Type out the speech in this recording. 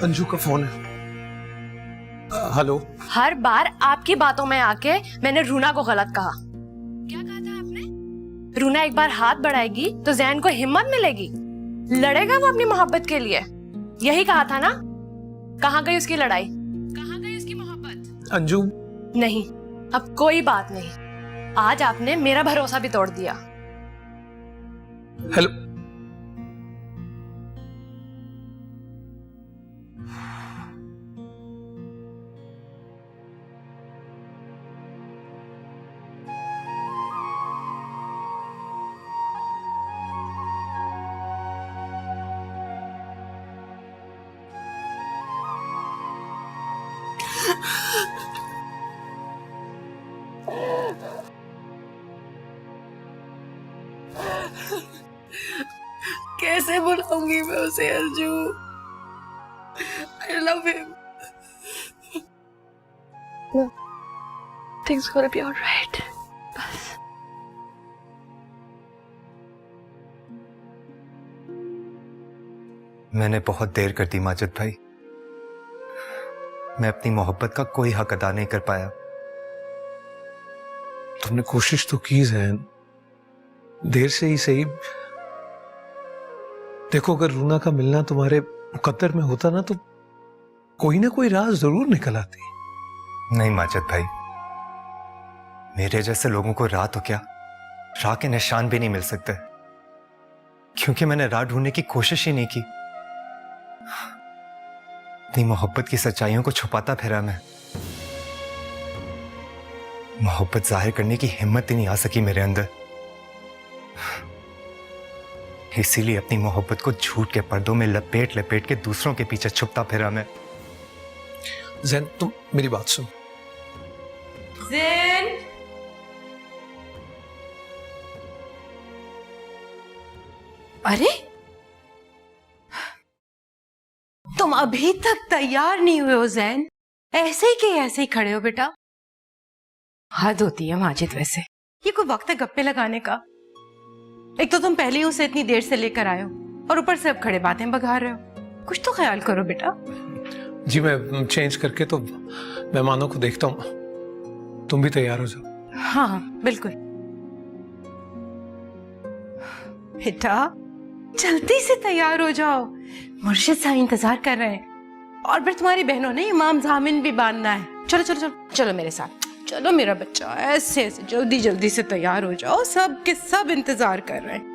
अंजू का फोन है। हेलो। हर बार आपकी बातों में आके मैंने रूना को गलत कहा। क्या कहा था आपने? रूना एक बार हाथ बढ़ाएगी तो ज़ैन को हिम्मत मिलेगी, लड़ेगा वो अपनी मोहब्बत के लिए। यही कहा था ना? कहाँ गई उसकी लड़ाई? कहाँ गई उसकी मोहब्बत? अंजू नहीं, अब कोई बात नहीं। आज आपने मेरा भरोसा भी तोड़ दिया। हेलो। कैसे बुलाऊंगी मैं उसे Arju? I love him. No, things gonna be alright. बस। मैंने बहुत देर कर दी माजिद भाई। मैं अपनी मोहब्बत का कोई हक अदा नहीं कर पाया। तुमने कोशिश तो की ज़ैन, देर से ही सही। देखो, अगर रूना का मिलना तुम्हारे मुकद्दर में होता ना तो कोई ना कोई राज जरूर निकल आती। नहीं माजिद भाई, मेरे जैसे लोगों को राह तो क्या, राह के निशान भी नहीं मिल सकते, क्योंकि मैंने राह ढूंढने की कोशिश ही नहीं की। अपनी मोहब्बत की सच्चाइयों को छुपाता फिरा मैं। मोहब्बत जाहिर करने की हिम्मत ही नहीं आ सकी मेरे अंदर। इसीलिए अपनी मोहब्बत को झूठ के पर्दों में लपेट लपेट के दूसरों के पीछे छुपता फिरा मैं। ज़ैन, तुम मेरी बात सुन। ज़ैन, अरे तुम अभी तक तैयार नहीं हुए हो ज़ैन? ऐसे ही के ऐसे ही खड़े हो बेटा? हद होती है माजिद। वैसे ये कोई वक्त है गप्पे लगाने का? एक तो तुम पहले ही उसे इतनी देर से लेकर आए हो और ऊपर से अब खड़े बातें बघा रहे हो। कुछ तो ख्याल करो बेटा। जी, मैं चेंज करके तो मेहमानों को देखता हूँ। तुम भी तैयार हो जाओ। हाँ हाँ बिल्कुल बेटा, जल्दी से तैयार हो जाओ, मुर्शिद साहब इंतजार कर रहे हैं। और फिर तुम्हारी बहनों ने इमाम जामिन भी बांधना है। चलो चलो चलो चलो मेरे साथ, चलो मेरा बच्चा, ऐसे ऐसे जल्दी जल्दी से तैयार हो जाओ, सब के सब इंतजार कर रहे हैं।